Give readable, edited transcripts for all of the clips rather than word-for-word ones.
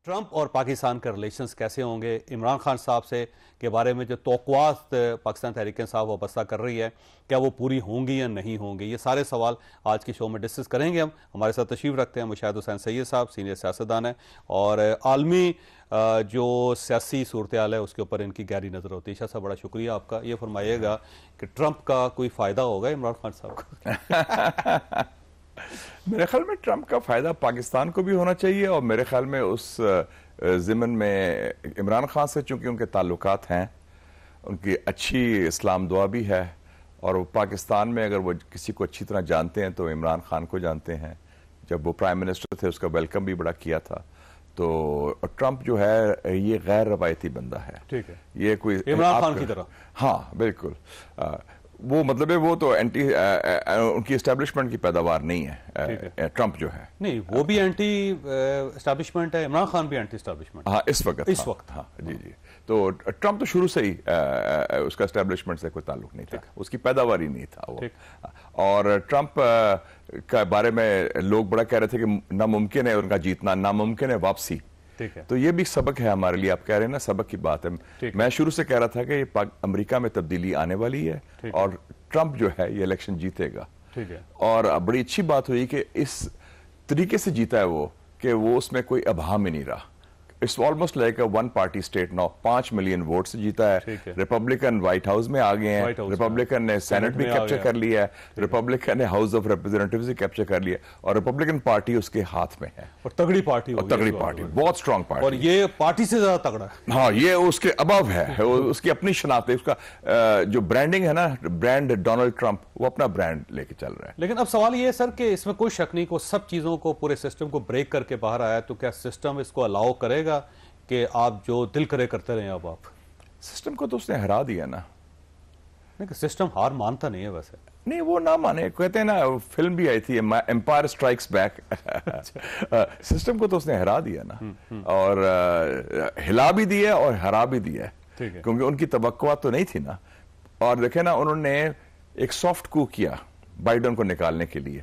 Trump اور پاکستان کے relations کیسے ہوں گے؟ عمران خان صاحب سے کے بارے میں جو توقعات پاکستان تحریک انصاف وابستہ کر رہی ہے، کیا وہ پوری ہوں گی یا نہیں ہوں گی؟ یہ سارے سوال آج کے شو میں ڈسکس کریں گے. ہمارے ساتھ تشریف رکھتے ہیں مشاہد حسین سید صاحب، سینئر سیاستدان ہیں، اور عالمی جو سیاسی صورتحال ہے اس کے اوپر ان کی گہری نظر ہوتی ہے. شاہ صاحب بڑا شکریہ آپ کا. یہ فرمائیے گا کہ ٹرمپ کا کوئی فائدہ ہوگا عمران خان صاحب کو؟ میرے خیال میں ٹرمپ کا فائدہ پاکستان کو بھی ہونا چاہیے، اور میرے خیال میں اس ضمن میں عمران خان سے چونکہ ان کے تعلقات ہیں، ان کی اچھی اسلام دعا بھی ہے، اور وہ پاکستان میں اگر وہ کسی کو اچھی طرح جانتے ہیں تو عمران خان کو جانتے ہیں. جب وہ پرائم منسٹر تھے اس کا ویلکم بھی بڑا کیا تھا. تو ٹرمپ جو ہے یہ غیر روایتی بندہ ہے. ٹھیک ہے، یہ کوئی عمران خان کی طرح. ہاں بالکل. وہ مطلب ہے وہ تو اینٹی ان کی اسٹیبلشمنٹ کی پیداوار نہیں ہے ٹرمپ جو ہے. نہیں، وہ بھی اینٹی اسٹیبلشمنٹ ہے، عمران خان بھی اینٹی اسٹیبلشمنٹ. ہاں اس وقت ہاں جی. تو ٹرمپ تو شروع سے ہی اس کا اسٹیبلشمنٹ سے کوئی تعلق نہیں تھا، اس کی پیداوار ہی نہیں تھا وہ. اور ٹرمپ کے بارے میں لوگ بڑا کہہ رہے تھے کہ ناممکن ہے ان کا جیتنا، ناممکن ہے واپسی. تو یہ بھی سبق ہے ہمارے لیے. آپ کہہ رہے ہیں نا سبق کی بات ہے. میں شروع سے کہہ رہا تھا کہ امریکہ میں تبدیلی آنے والی ہے اور ٹرمپ جو ہے یہ الیکشن جیتے گا. اور بڑی اچھی بات ہوئی کہ اس طریقے سے جیتا ہے وہ کہ وہ اس میں کوئی ابہام ہی نہیں رہا. It's almost like a one party state now. 5 million vote سے جیتا ہے. ریپبلکن وائٹ ہاؤس میں آ گئے ہیں، ریپبلکن نے سینٹ بھی کیپچر کر لیا ہے، ریپبلکن نے ہاؤس آف ریپرزینٹیوز بھی کیپچر کر لیا، اور ریپبلکن پارٹی اس کے ہاتھ میں ہے. اور تگڑی پارٹی، بہت اسٹرانگ پارٹی، اور یہ پارٹی سے زیادہ تگڑا ہے. ہاں یہ اس کے ابو ہے، اس کی اپنی شناخت ہے. اس کا جو برانڈنگ ہے نا، برانڈ ڈونلڈ ٹرمپ، وہ اپنا برانڈ لے کے چل رہا ہے. لیکن اب سوال یہ ہے سر کہ اس میں کوئی شک نہیں کہ سب چیزوں کو، پورے سسٹم کو بریک کر کے باہر آیا، تو کیا سسٹم اس کو الاؤ کرے گا کہ آپ جو دل کرے کرتے رہے؟ اب آپ سسٹم کو تو اس نے ہرا دیا نا. سسٹم ہار مانتا نہیں ہے ویسے. نہیں وہ نہ مانے، کہتے ہیں نا فلم بھی آئی تھی امپائر اسٹرائکس بیک. سسٹم کو تو اس نے ہرا دیا نا، اور ہلا بھی دیا اور ہرا بھی دیا، کیونکہ ان کی توقعات تو نہیں تھی نا. اور دیکھیں نا انہوں نے ایک سافٹ کو کیا بائیڈن کو نکالنے کے لیے.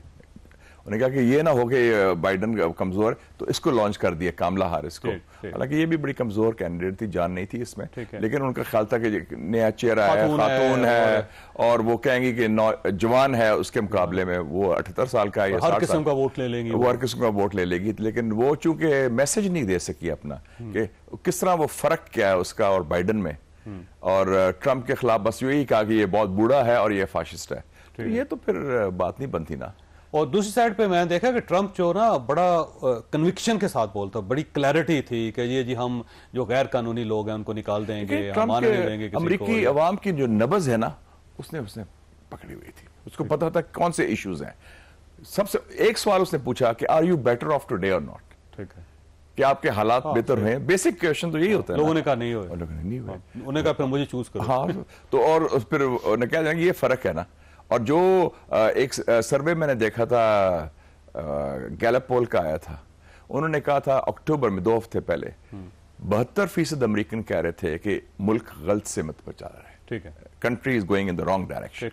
انہوں نے کہا کہ یہ نہ ہو کہ بائیڈن کمزور، تو اس کو لانچ کر دیا، کاملا ہارس کو. حالانکہ یہ بھی بڑی کمزور کینڈیڈیٹ تھی، جان نہیں تھی اس میں، لیکن ان کا خیال تھا کہ نیا چہرہ ہے، خاتون ہے، اور وہ کہیں گی کہ جوان ہے اس کے مقابلے میں. وہ 78 سال کا ہے، ہر قسم کا ووٹ لے لیں گی، وہ ہر قسم کا ووٹ لے لے گی. لیکن وہ چونکہ میسج نہیں دے سکی اپنا کہ کس طرح وہ فرق کیا ہے اس کا اور بائیڈن میں. اور ٹرمپ کے خلاف بس یہی کہا کہ یہ بہت بوڑھا ہے اور یہ فاشسٹ ہے. تو یہ تو پھر بات نہیں بنتی نا. اور دوسری سائڈ پہ میں نے دیکھا کہ ٹرمپ جو نا بڑا کنوکشن کے ساتھ بولتا، بڑی کلیئرٹی تھی کہ یہ جی ہم جو غیر قانونی لوگ ہیں ان کو نکال دیں گے، ہم آنے نہیں دیں گے کسی کو. امریکی عوام کی جو نبض ہے نا اس نے پکڑی ہوئی تھی. اس کو پتا تھا کون سے ایشوز ہیں. سب سے ایک سوال اس نے پوچھا کہ are you better off today اور ناٹ. ٹھیک ہے، کہ آپ کے حالات بہتر ہوئے ہیں. بیسک کویشچن تو یہی ہوتا ہے. لوگوں نے کہا نہیں ہوئے، انہوں نے کہا پھر مجھے چوز کرو. ہاں تو اور پھر انہیں کہا جائیں گے یہ فرق ہے نا. اور جو ایک سروے میں نے دیکھا تھا گیلپ پول کا آیا تھا، انہوں نے کہا تھا اکتوبر میں 2 ہفتے پہلے 72% امریکن کہہ رہے تھے کہ ملک غلط سے مت بچا رہا ہے. ٹھیک ہے، country is going in the wrong direction.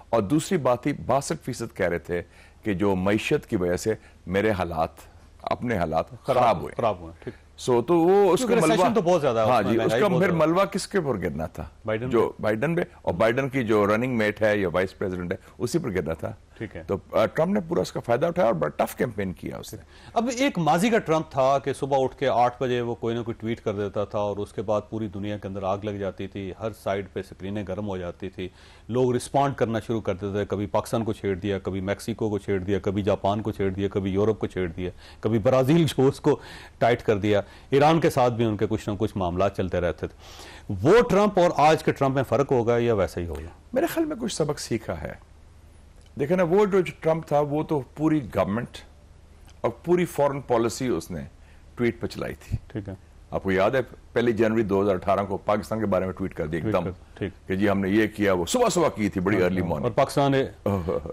اور دوسری بات ہی 62% کہہ رہے تھے کہ جو معیشت کی وجہ سے میرے حالات، اپنے حالات خراب ہوئے. سو تو وہ اس کا ملبہ تو بہت زیادہ، ہاں جی، اس کا پھر ملبہ کس کے پر گرنا تھا؟ جو بائیڈن پہ، اور بائیڈن کی جو رننگ میٹ ہے یا وائس پریزیڈنٹ ہے اسی پر گرنا تھا. تو ٹرمپ نے پورا اس کا فائدہ اٹھایا اور بڑا ٹف کیمپین کیا اس نے. اب ایک ماضی کا ٹرمپ تھا کہ صبح اٹھ کے 8 بجے وہ کوئی نہ کوئی ٹویٹ کر دیتا تھا، اور اس کے بعد پوری دنیا کے اندر آگ لگ جاتی تھی، ہر سائڈ پہ سکرینیں گرم ہو جاتی تھی، لوگ رسپونڈ کرنا شروع کرتے تھے. کبھی پاکستان کو چھیڑ دیا، کبھی میکسیکو کو چھیڑ دیا، کبھی جاپان کو چھیڑ دیا، کبھی یورپ کو چھیڑ دیا، کبھی برازیل جو اس کو ٹائٹ کر دیا. ایران کے ساتھ بھی ان کے کچھ نہ کچھ معاملات چلتے رہتے تھے. وہ ٹرمپ اور آج کے ٹرمپ میں فرق ہوگا یا ویسا ہی ہوگا؟ میرے خیال میں کچھ سبق سیکھا ہے. دیکھیں نا وہ جو ٹرمپ تھا وہ تو پوری گورنمنٹ اور پوری فورن پالیسی اس نے ٹویٹ پہ چلائی تھی. ٹھیک ہے، آپ کو یاد ہے 1 جنوری 2018 کو پاکستان کے بارے میں ٹویٹ کر دیا ایک دم کہ جی ہم نے یہ کیا، وہ صبح کی تھی بڑی ارلی مارننگ، اور پاکستان نے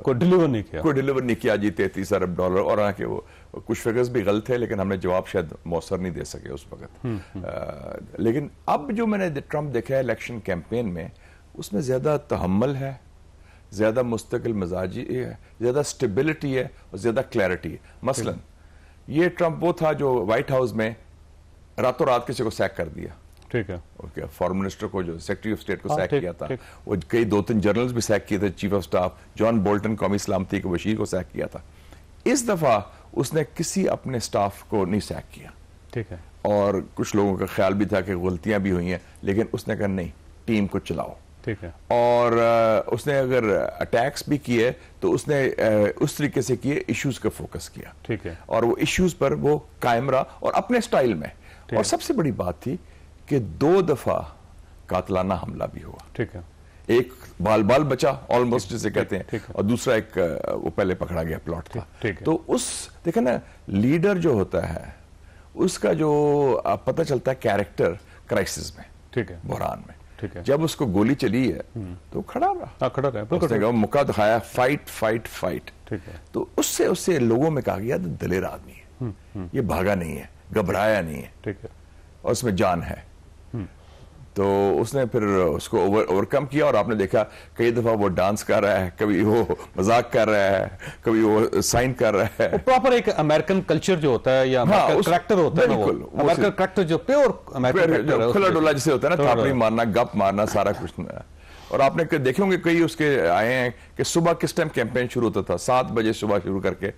کوئی ڈیلیور نہیں کیا جی. $33 ارب، اور آ کے وہ کچھ فگرز بھی غلط تھے لیکن ہم نے جواب شاید مؤثر نہیں دے سکے اس وقت. لیکن اب جو میں نے ٹرمپ دیکھا ہے الیکشن کیمپین میں، اس میں زیادہ تحمل ہے، زیادہ مستقل مزاجی ہے، زیادہ سٹیبلٹی ہے اور زیادہ کلیئرٹی ہے. مثلا یہ ٹرمپ وہ تھا جو وائٹ ہاؤس میں راتوں رات کسی کو سیک کر دیا. ٹھیک ہے. فارن منسٹر کو جو سیکرٹری آف اسٹیٹ کو سیک کیا تھا, وہ کئی 2-3 جنرلز بھی سیک کیے تھے, chief of staff John Bolton قومی سلامتی کے وزیر کو سیک کیا تھا. اس دفعہ اس نے کسی اپنے سٹاف کو نہیں سیک کیا. ٹھیک ہے. اور کچھ لوگوں کا خیال بھی تھا کہ غلطیاں بھی ہوئی ہیں, لیکن اس نے کہا نہیں, ٹیم کو چلاؤ. ٹھیک ہے. اور اس نے اگر اٹیکس بھی کیے تو اس نے اس طریقے سے کیے, ایشوز کا فوکس کیا. ٹھیک ہے. اور وہ ایشوز پر وہ قائم رہا اور اپنے سٹائل میں. اور سب سے بڑی بات تھی کہ 2 دفعہ قاتلانہ حملہ بھی ہوا. ٹھیک ہے. ایک بال بچا آلموسٹ جسے کہتے ہیں, اور دوسرا ایک وہ پہلے پکڑا گیا پلاٹ تھا. تو اس دیکھیں نا, لیڈر جو ہوتا ہے اس کا جو پتہ چلتا ہے کیریکٹر کرائسس میں, ٹھیک ہے, بحران میں. جب اس کو گولی چلی ہے تو کھڑا رہا, اس نے کہا موقع دکھایا, فائٹ فائٹ فائٹ. تو اس سے لوگوں میں کہا گیا دلیر آدمی ہے, یہ بھاگا نہیں ہے, گھبرایا نہیں ہے, اور اس میں جان ہے. تو اس نے پھر اس کو اوورکم کیا, اور آپ نے دیکھا کئی دفعہ وہ ڈانس کر رہا ہے, کبھی وہ مذاق کر رہا ہے, کبھی وہ سائن کر رہا ہے. پراپر ایک امریکن کلچر جو ہوتا ہے یا امریکن کریکٹر ہوتا ہے, امریکن کریکٹر جو پیور امریکن کریکٹر ہے, کھلا ڈولا جسے ہوتا ہے نا, تھاپڑی مارنا, گپ مارنا, سارا کچھ. اور آپ نے دیکھیں گے کئی اس کے آئے ہیں کہ صبح کس ٹائم کیمپین شروع ہوتا تھا, 7 بجے صبح شروع کر کے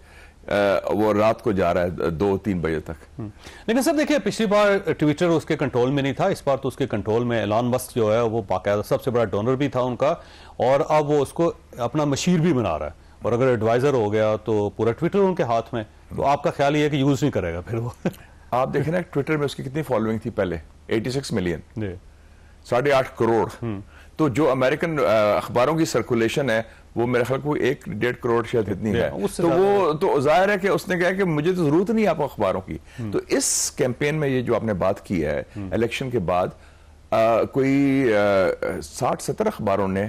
وہ رات کو جا رہا ہے 2-3 بجے تک. لیکن سب دیکھیں, پچھلی بار ٹویٹر اس کے کنٹرول میں نہیں تھا, اس بار تو اس کے کنٹرول میں. ایلان مسک جو ہے وہ باقاعدہ سب سے بڑا ڈونر بھی تھا ان کا, اور اب وہ اس کو اپنا مشیر بھی بنا رہا ہے, اور اگر ایڈوائزر ہو گیا تو پورا ٹویٹر ان کے ہاتھ میں. تو آپ کا خیال یہ ہے کہ یوز نہیں کرے گا پھر وہ. آپ دیکھیں نا ٹویٹر میں اس کی کتنی فالوئنگ تھی پہلے, 86 ملین, 8.5 کروڑ. تو جو امریکن اخباروں کی سرکولیشن ہے وہ میرے خیال کو 1-1.5 کروڑ شاید اتنی ہے. تو وہ تو ظاہر ہے کہ اس نے کہا کہ مجھے تو ضرورت نہیں آپ اخباروں کی. تو اس کیمپین میں یہ جو آپ نے بات کی ہے, الیکشن کے بعد کوئی 60-70 اخباروں نے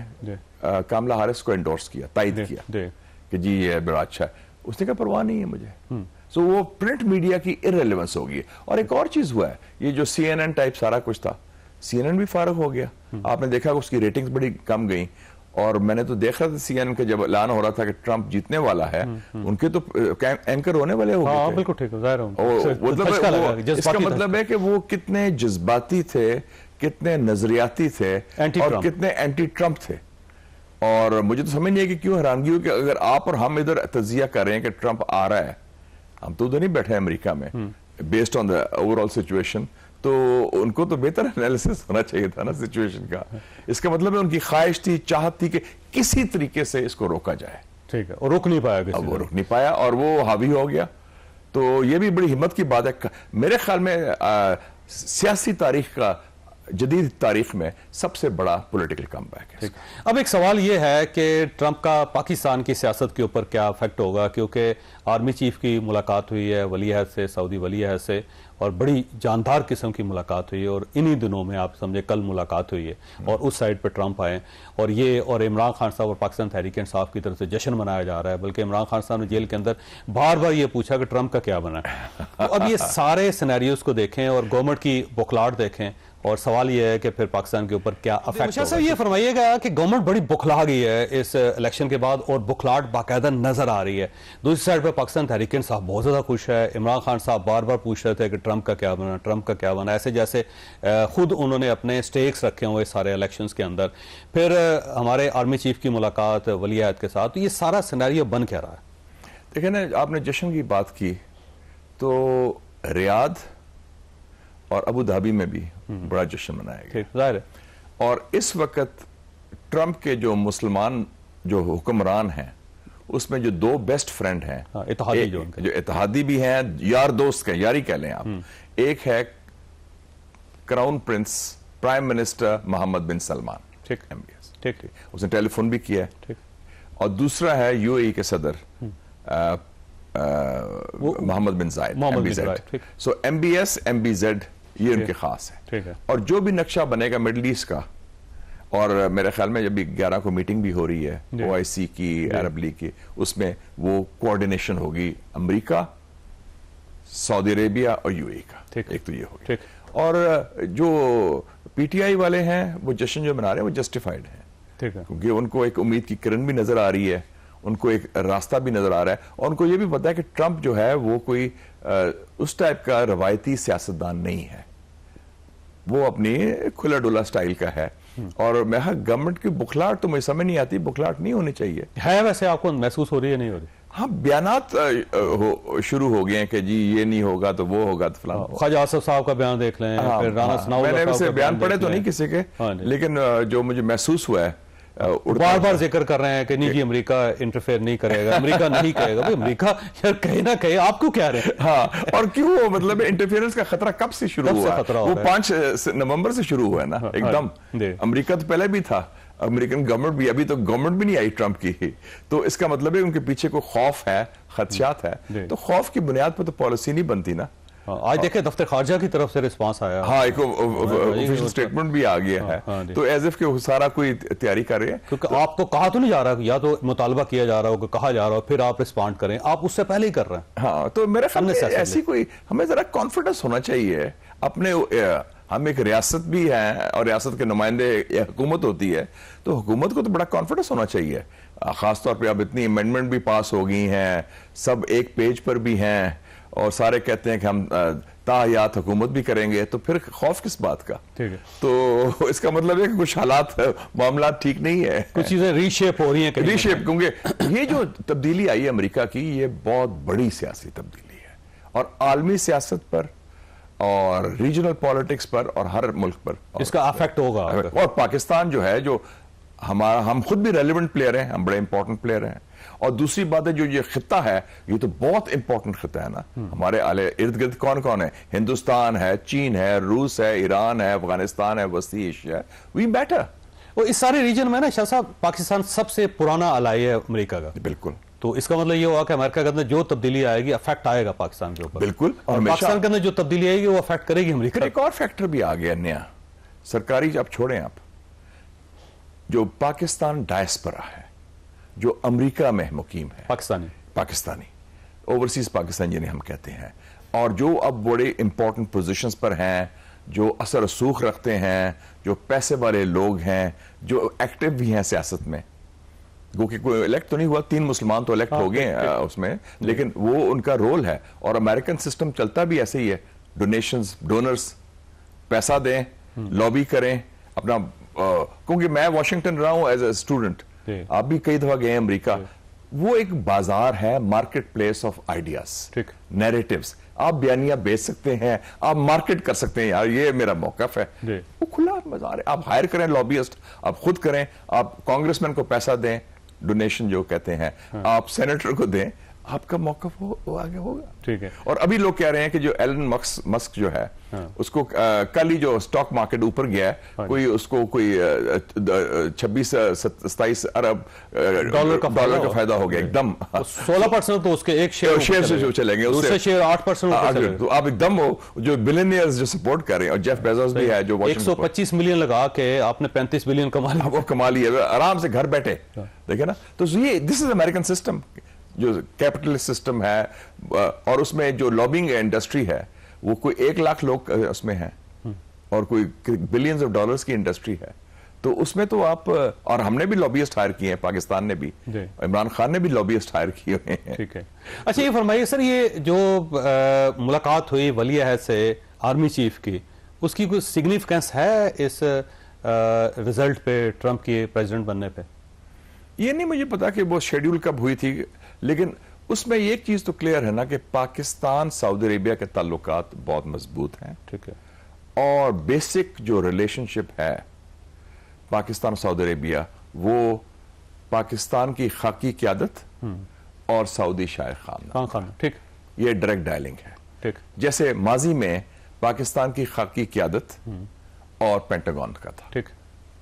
کاملا ہارس کو انڈورس کیا, تائید کیا کہ جی یہ بڑا اچھا ہے. اس نے کہا پرواہ نہیں ہے مجھے. سو وہ پرنٹ میڈیا کی ارریلیونس ہوگی. اور ایک اور چیز ہوا ہے, یہ جو CNN ٹائپ سارا کچھ تھا, CNN بھی فارغ ہو گیا. آپ نے دیکھا کہ اس کی ریٹنگز بڑی کم گئیں, اور میں نے تو دیکھا تھا CNN کا جب اعلان ہو رہا تھا کہ ٹرمپ جیتنے والا ہے, ان کے تو اینکر ہونے والے ہو گئے تھے. بالکل ٹھیک ہے. اس کا مطلب ہے کہ وہ کتنے جذباتی تھے, کتنے نظریاتی تھے, اور کتنے اینٹی ٹرمپ تھے. اور مجھے تو سمجھ نہیں ہے کہ کیوں حیرانگی ہو کہ اگر آپ اور ہم ادھر تجزیہ کر رہے ہیں کہ ٹرمپ آ رہا ہے, ہم تو ادھر نہیں بیٹھے ہیں امریکہ میں, based on the over all situation, تو ان کو تو بہتر انالیسس ہونا چاہیے تھا نا سچویشن کا. اس کا مطلب ہے ان کی خواہش تھی, چاہت تھی کہ کسی طریقے سے اس کو روکا جائے. ٹھیک ہے, اور روک نہیں پایا. اب وہ روک نہیں پایا اور وہ حاوی ہو گیا. تو یہ بھی بڑی ہمت کی بات ہے. میرے خیال میں سیاسی تاریخ کا, جدید تاریخ میں سب سے بڑا پولیٹیکل کم بیک ہے. اب ایک سوال یہ ہے کہ ٹرمپ کا پاکستان کی سیاست کے اوپر کیا افیکٹ ہوگا, کیونکہ آرمی چیف کی ملاقات ہوئی ہے ولی عہد سے, سعودی ولی عہد سے, اور بڑی جاندار قسم کی ملاقات ہوئی ہے, اور انہی دنوں میں آپ سمجھے کل ملاقات ہوئی ہے, اور اس سائڈ پہ ٹرمپ آئے, اور یہ اور عمران خان صاحب اور پاکستان تحریک انصاف کی طرف سے جشن منایا جا رہا ہے. بلکہ عمران خان صاحب نے جیل کے اندر بار بار یہ پوچھا کہ ٹرمپ کا کیا بنا ہے. تو اب یہ سارے سینیریوز کو دیکھیں اور گورنمنٹ کی بخلاہٹ دیکھیں, اور سوال یہ ہے کہ پھر پاکستان کے اوپر کیا افیکٹ ہوگا. صاحب یہ فرمائیے گا کہ گورنمنٹ بڑی بخلا گئی ہے اس الیکشن کے بعد, اور بخلاہٹ باقاعدہ نظر آ رہی ہے. دوسری سائڈ پہ پاکستان تحریک انصاف بہت زیادہ خوش ہے. عمران خان صاحب بار بار پوچھ رہے تھے کہ ٹرمپ کا کیا بنا, ٹرمپ کا کیا بنا, ایسے جیسے خود انہوں نے اپنے سٹیکس رکھے ہوئے سارے الیکشنز کے اندر. پھر ہمارے آرمی چیف کی ملاقات ولی عہد کے ساتھ, تو یہ سارا سینیریو بن کیا رہا ہے. دیکھیں نا, آپ نے جشن کی بات کی تو ریاض اور ابو دھابی میں بھی بڑا جشن منایا گیا. ظاہر ہے. اور اس وقت ٹرمپ کے جو مسلمان جو حکمران ہیں, اس میں جو 2 بیسٹ فرینڈ ہیں, اتحادی جو اتحادی بھی ہیں, یار دوست کے, یاری کہہ لیں آپ. ایک ہے کراؤن پرنس پرائم منسٹر محمد بن سلمان, MBS, اس نے ٹیلی فون بھی کیا ہے. اور دوسرا ہے UAE کے صدر محمد بن زائد, MBZ. سو MBS MBZ یہ ان کے خاص ہے. اور جو بھی نقشہ بنے گا مڈل ایسٹ کا, اور میرے خیال میں جب 11 کو میٹنگ بھی ہو رہی ہے OIC کی, عرب لیگ کی, اس میں وہ کوارڈینیشن ہوگی امریکہ, سعودی عربیہ اور UAE کا. ایک تو یہ ہوگی. اور جو PTI والے ہیں وہ جشن جو منا رہے ہیں وہ جسٹیفائڈ ہیں, کیونکہ ان کو ایک امید کی کرن بھی نظر آ رہی ہے, ان کو ایک راستہ بھی نظر آ رہا ہے, اور ان کو یہ بھی پتا ہے کہ ٹرمپ جو ہے وہ کوئی اس ٹائپ کا روایتی سیاستدان نہیں ہے, وہ اپنی کھلا ڈولا سٹائل کا ہے. اور میں گورنمنٹ کی بخلاہٹ تو مجھے سمجھ نہیں آتی, بخلاہٹ نہیں ہونی چاہیے. ہے ویسے آپ کو محسوس ہو رہی ہے نہیں ہو رہی؟ ہاں, بیانات شروع ہو گئے ہیں کہ جی یہ نہیں ہوگا تو وہ ہوگا تو فلاں. خواجہ آصف صاحب کا بیان دیکھ لیں, پھر رانا ثناء اللہ میں نے صاحب ویسے کا بیان پڑھے تو نہیں کسی کے, لیکن جو مجھے محسوس ہوا ہے بار بار ذکر کر رہے ہیں کہ نہیں جی امریکہ انٹرفیئر نہیں کرے گا, امریکہ نہیں کہے گا. امریکہ یار کہے نہ کہے, آپ کو کیا رہے؟ ہاں, اور کیوں مطلب انٹرفیئرنس کا خطرہ کب سے شروع ہوا؟ وہ 5 نومبر سے شروع ہوا ہے نا ایک دم. امریکہ تو پہلے بھی تھا, امریکن گورنمنٹ بھی, ابھی تو گورنمنٹ بھی نہیں آئی ٹرمپ کی, تو اس کا مطلب ہے ان کے پیچھے کوئی خوف ہے, خدشات ہے. تو خوف کی بنیاد پہ تو پالیسی نہیں بنتی نا. آج دیکھیں دفتر خارجہ کی طرف سے رسپانس آیا, ہاں ایک آفیشل سٹیٹمنٹ بھی آ گیا ہے, تو ایز اف کہ سارا کوئی تیاری کر رہے ہیں. کیونکہ آپ کو کہا تو نہیں جا رہا, یا تو مطالبہ کیا جا رہا ہو کہ کہا جا رہا ہو, پھر آپ رسپانڈ کریں, آپ اس سے پہلے ہی کر رہے ہیں. ہاں, تو میرے خیال میں ایسی کوئی ہمیں ذرا کانفیڈنس ہونا چاہیے اپنے, ہم ایک ریاست بھی ہیں اور ریاست کے نمائندے حکومت ہوتی ہے, تو حکومت کو تو بڑا کانفیڈنس ہونا چاہیے. خاص طور پہ اب اتنی امینڈمنٹ بھی پاس ہو گئی ہیں, سب ایک پیج پر بھی ہیں, اور سارے کہتے ہیں کہ ہم تاحیات حکومت بھی کریں گے, تو پھر خوف کس بات کا؟ تو اس کا مطلب ہے کہ کچھ حالات, معاملات ٹھیک نہیں ہے, کچھ چیزیں ری شیپ ہو رہی ہیں. ری شیپ, کیونکہ یہ جو تبدیلی آئی ہے امریکہ کی, یہ بہت بڑی سیاسی تبدیلی ہے, اور عالمی سیاست پر اور ریجنل پالیٹکس پر اور ہر ملک پر اس کا افیکٹ ہوگا. اور پاکستان جو ہے, جو ہم خود بھی ریلیونٹ پلیئر ہیں, ہم بڑے امپورٹنٹ پلیئر ہیں, اور دوسری بات ہے جو یہ خطہ ہے, یہ تو بہت امپورٹنٹ خطہ ہے نا. ہمارے ارد گرد کون کون ہے؟ ہندوستان ہے, چین ہے, روس ہے, ایران ہے, افغانستان ہے, وسطی ایشیا ہے. وی میٹر. وہ اس سارے ریجن میں نا شاہ صاحب, پاکستان سب سے پرانا الائی ہے امریکہ کا. بالکل. تو اس کا مطلب یہ ہوا کہ امریکہ کے اندر جو تبدیلی آئے گی افیکٹ آئے گا پاکستان کے اوپر. بالکل. اور پاکستان کے اندر جو تبدیلی آئے گی وہ افیکٹ کرے گی امریکہ. ایک اور فیکٹر بھی آ گیا نیا, سرکاری, اب چھوڑیں آپ, جو پاکستان ڈائسپرا ہے, جو امریکہ میں مقیم ہے, پاکستانی اوورسیز پاکستان جنہیں ہم کہتے ہیں, اور جو اب بڑے امپورٹنٹ پوزیشنز پر ہیں, جو اثر رسوخ رکھتے ہیں, جو پیسے والے لوگ ہیں, جو ایکٹیو بھی ہیں سیاست میں, گو کہ کوئی الیکٹ تو نہیں ہوا, 3 مسلمان تو الیکٹ ہو گئے ہیں اس میں, لیکن وہ ان کا رول ہے. اور امریکن سسٹم چلتا بھی ایسے ہی ہے, ڈونیشنز, ڈونرز پیسہ دیں, لابی کریں اپنا, کیونکہ میں واشنگٹن رہا ہوں ایز اے اسٹوڈنٹ, آپ بھی کئی دفعہ گئے ہیں امریکہ, وہ ایک بازار ہے, market place of ideas, narratives. آپ بیانیہ بیچ سکتے ہیں, آپ مارکیٹ کر سکتے ہیں, یار یہ میرا موقف ہے, وہ کھلا بازار ہے. آپ ہائر کریں لابیسٹ, آپ خود کریں, آپ کانگریس مین کو پیسہ دیں, ڈونیشن جو کہتے ہیں, آپ سینیٹر کو دیں, آپ کا موقف آگے ہوگا. ٹھیک ہے. اور ابھی لوگ کہہ رہے ہیں کہ جو ایلن مسک جو ہے, اس کو کل ہی جو سٹاک مارکیٹ اوپر گیا ہے, کوئی اس کو کوئی 26-27 ارب ڈالر کا فائدہ ہو گیا ایک دم. 16% تو اس کے ایک شیئر سے جو چلیں گے, دوسرے شیئر 8%. تو آپ ایک دم ہو, جو بلینئرز جو سپورٹ کر رہے ہیں, اور جیف بیزوس بھی ہے جو 125 ملین لگا کے آپ نے 35 بلین کما لیا آرام سے گھر بیٹھے, دیکھیں نا. تو یہ دس از امریکن سسٹم, جو کیپٹلسٹ سسٹم ہے, اور اس میں جو لابنگ انڈسٹری ہے وہ کوئی 1 لاکھ لوگ اس میں ہیں, اور کوئی بلینز آف ڈالرز کی انڈسٹری ہے. تو اس میں تو آپ, اور ہم نے بھی لابیسٹ ہائر کیے ہیں, پاکستان نے بھی, عمران خان نے بھی لابیسٹ ہائر کیے ہوئے ہیں. ٹھیک ہے. اچھا یہ فرمائیے سر, یہ جو ملاقات ہوئی ولی عہد سے آرمی چیف کی, اس کی کوئی سگنیفیکنس ہے اس رزلٹ پہ, ٹرمپ کی پریزیڈنٹ بننے پہ؟ یہ نہیں مجھے پتا کہ وہ شیڈیول کب ہوئی تھی, لیکن اس میں ایک چیز تو کلیئر ہے نا کہ پاکستان سعودی عربیہ کے تعلقات بہت مضبوط ہیں. ٹھیک ہے. اور بیسک جو ریلیشن شپ ہے پاکستان سعودی عربیہ, وہ پاکستان کی خاکی قیادت اور سعودی شاہ خان. ٹھیک. یہ ڈائریکٹ ڈائلنگ ہے. ٹھیک. جیسے ماضی میں پاکستان کی خاکی قیادت اور پینٹاگون کا تھا. ٹھیک.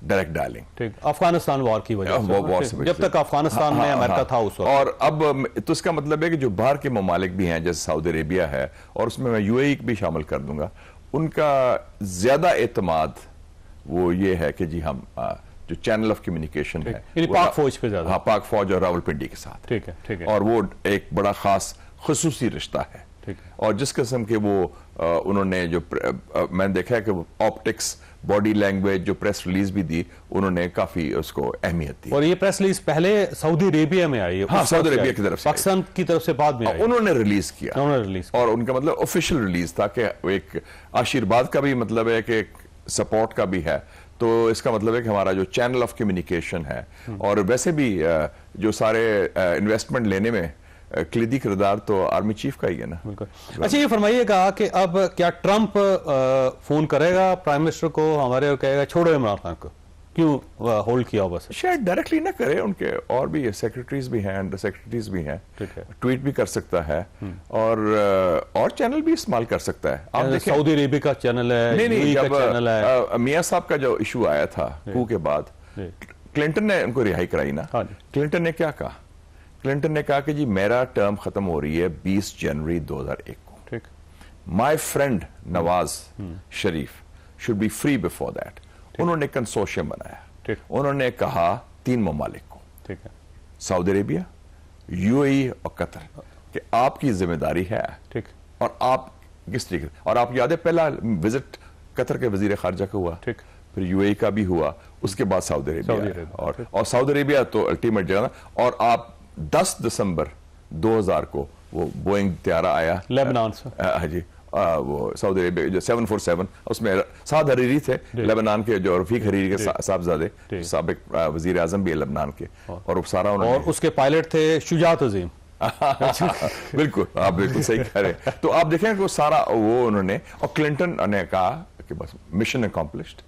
Direct dialling. ٹھیک. افغانستان وار کی وجہ سے, جب تک افغانستان میں امریکہ تھا اس وقت. اور اب تو اس کا مطلب ہے کہ جو باہر کے ممالک بھی ہیں, جیسے سعودی عربیہ ہے, اور اس میں یو اے ای بھی شامل کر دوں گا, ان کا زیادہ اعتماد وہ یہ ہے کہ جی ہم جو چینل آف کمیونیکیشن ہے پاک فوج پہ زیادہ, پاک فوج اور راول پنڈی کے ساتھ. ٹھیک ہے. ٹھیک ہے. اور وہ ایک بڑا خاص خصوصی رشتہ ہے. اور جس قسم کے وہ انہوں نے جو میں نے دیکھا ہے کہ آپٹکس باڈی لینگویج جو پریس ریلیز بھی دی انہوں نے کافی اس کو اہمیت دی. اور یہ پریس ریلیز پہلے سعودی عربیہ میں آئی ہے, ہاں سعودی عربیہ کی طرف سے, پاکستان کی طرف سے بعد میں آئی, انہوں نے ریلیز کیا, انہوں نے ریلیز اور ان کا مطلب آفیشیل ریلیز تھا کہ ایک آشیرواد کا بھی مطلب ہے کہ سپورٹ کا بھی ہے. تو اس کا مطلب ہے کہ ہمارا جو چینل آف کمیونیکیشن ہے, اور ویسے بھی جو سارے انویسٹمنٹ لینے میں کلیدی کردار تو آرمی چیف کا ہی ہے نا. اچھا یہ فرمائیے گا کہ اب کیا ٹرمپ فون کرے گا پرائم منسٹر کو ہمارے اور کہے گا چھوڑو عمران خان کو, کیوں ہولڈ کیا بس؟ شاید ڈائریکٹلی نہ کرے, ان کے اور بھی سیکرٹریز بھی ہیں, انڈر سیکرٹریز بھی ہیں, ٹویٹ بھی کر سکتا ہے اور چینل بھی استعمال کر سکتا ہے. آپ دیکھیں سعودی عربیہ کا چینل ہے, نہیں جب میاں صاحب کا جو ایشو آیا تھا کو کے بعد, کلنٹن نے ان کو رہائی کرائی نا. کلنٹن نے کیا کہا؟ کلنٹن نے کہا کہ جی میرا ٹرم ختم ہو رہی ہے 20 جنوری 2001 کو, my friend Nawaz Sharif should be free before that. انہوں نے کنسورشیم بنایا, انہوں نے کہا 3 ممالک کو, سعودی عربیہ, یو اے ای اور قطر, کہ آپ کی ذمہ داری ہے, اور آپ کس طریقے, اور آپ یاد ہے پہلا وزٹ قطر کے وزیر خارجہ کا ہوا, پھر یو اے ای کا بھی ہوا, اس کے بعد سعودی عربیہ, اور سعودی عربیہ تو الٹیمیٹ جگہ نا. اور آپ 10 دسمبر 2000 کو وہ بوئنگ طیارہ آیا لیبنان سے, جی وہ سعودی عربیہ جو 747, اس میں سعد حریری تھے لیبنان کے, جو رفیق حریری کے صاحبزادے, سابق وزیر اعظم بھی ہے لیبنان کے, اور وہ سارا انہوں نے, اور اس کے پائلٹ تھے شجاعت عظیم. بالکل آپ بالکل صحیح کہہ رہے ہیں. تو آپ دیکھیں کہ وہ سارا وہ انہوں نے, اور کلنٹن نے کہا کہ بس مشن اکمپلشڈ,